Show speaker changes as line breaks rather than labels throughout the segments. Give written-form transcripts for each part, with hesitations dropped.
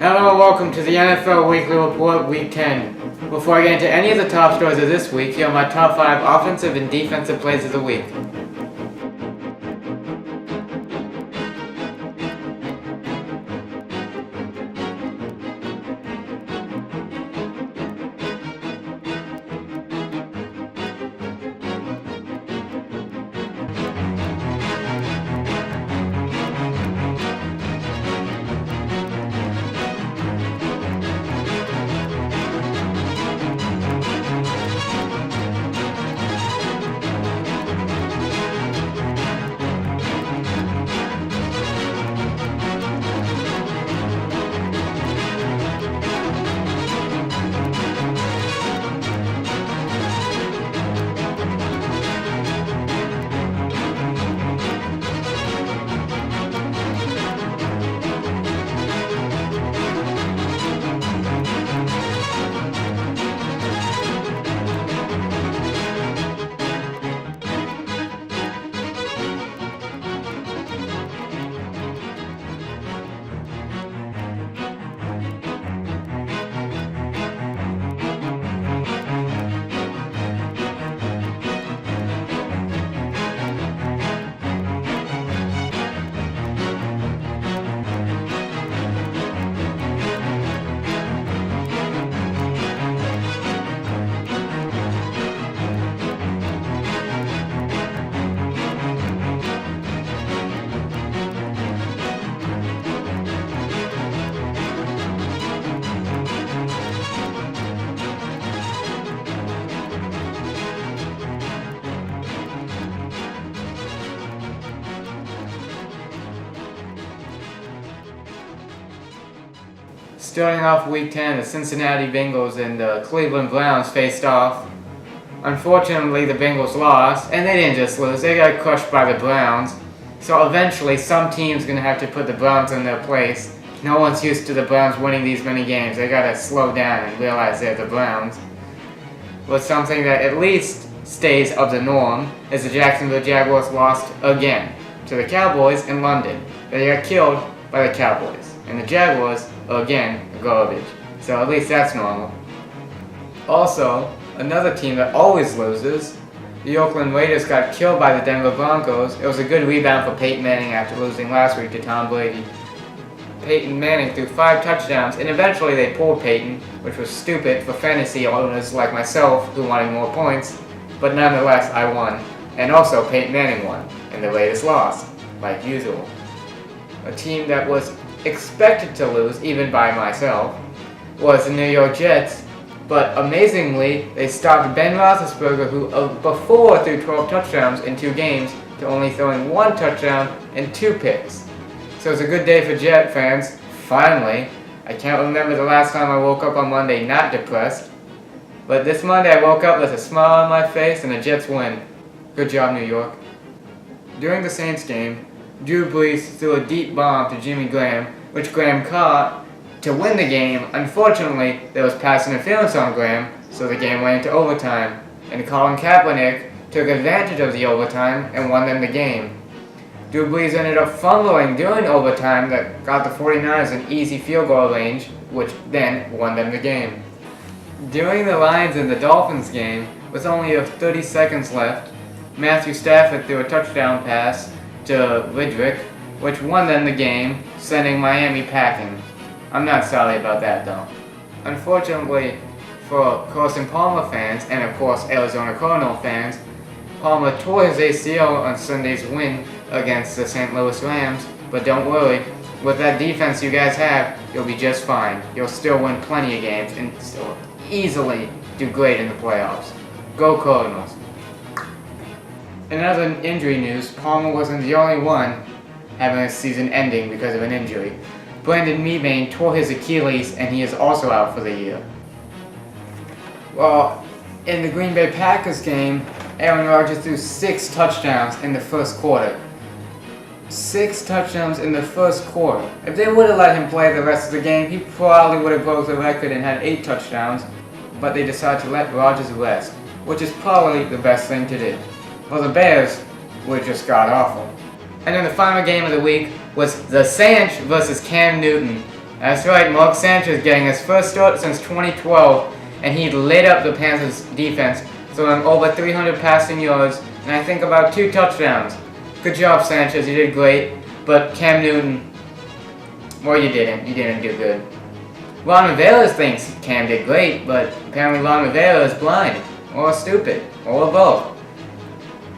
Hello and welcome to the NFL Weekly Report Week 10. Before I get into any of the top stories of this week, here are my top 5 offensive and defensive plays of the week. Starting off Week 10, the Cincinnati Bengals and the Cleveland Browns faced off. Unfortunately, the Bengals lost, and they didn't just lose, they got crushed by the Browns. So eventually, some team's going to have to put the Browns in their place. No one's used to the Browns winning these many games. They got to slow down and realize they're the Browns. But something that at least stays of the norm is the Jacksonville Jaguars lost again to the Cowboys in London. They got killed by the Cowboys, and the Jaguars are again garbage. So at least that's normal. Also, another team that always loses, the Oakland Raiders got killed by the Denver Broncos. It was a good rebound for Peyton Manning after losing last week to Tom Brady. Peyton Manning threw 5 touchdowns, and eventually they pulled Peyton, which was stupid for fantasy owners like myself who wanted more points, but nonetheless I won. And also Peyton Manning won, and the Raiders lost, like usual. A team that was expected to lose, even by myself, was the New York Jets, but amazingly, they stopped Ben Roethlisberger, who before threw 12 touchdowns in 2 games, to only throwing 1 touchdown and 2 picks. So it's a good day for Jet fans, finally. I can't remember the last time I woke up on Monday not depressed, but this Monday I woke up with a smile on my face and the Jets win. Good job, New York. During the Saints game, Drew Brees threw a deep bomb to Jimmy Graham, which Graham caught to win the game. Unfortunately, there was pass interference on Graham, so the game went into overtime, and Colin Kaepernick took advantage of the overtime and won them the game. Drew Brees ended up fumbling during overtime that got the 49ers an easy field goal range, which then won them the game. During the Lions and the Dolphins game, with only 30 seconds left, Matthew Stafford threw a touchdown pass to Riddick, which won them the game, sending Miami packing. I'm not sorry about that though. Unfortunately for Carson Palmer fans, and of course Arizona Cardinal fans, Palmer tore his ACL on Sunday's win against the St. Louis Rams, but don't worry, with that defense you guys have, you'll be just fine. You'll still win plenty of games and still easily do great in the playoffs. Go Cardinals. In other injury news, Palmer wasn't the only one having a season ending because of an injury. Brandon Mebane tore his Achilles and he is also out for the year. Well, in the Green Bay Packers game, Aaron Rodgers threw 6 touchdowns in the first quarter. 6 touchdowns in the first quarter. If they would have let him play the rest of the game, he probably would have broke the record and had 8 touchdowns, but they decided to let Rodgers rest, which is probably the best thing to do. Well, the Bears were just god-awful. And then the final game of the week was the Sanch versus Cam Newton. That's right, Mark Sanch is getting his first start since 2012, and he lit up the Panthers defense, throwing over 300 passing yards, and I think about 2 touchdowns. Good job, Sanchez, you did great, but Cam Newton, well, you didn't do good. Ron Rivera thinks Cam did great, but apparently Ron Rivera is blind, or stupid, or both.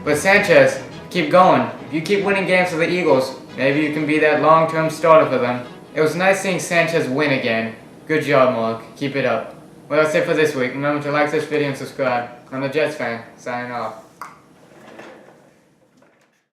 But Sanchez, keep going. If you keep winning games for the Eagles, maybe you can be that long-term starter for them. It was nice seeing Sanchez win again. Good job, Mark. Keep it up. Well, that's it for this week. Remember to like this video and subscribe. I'm the Jets fan, signing off.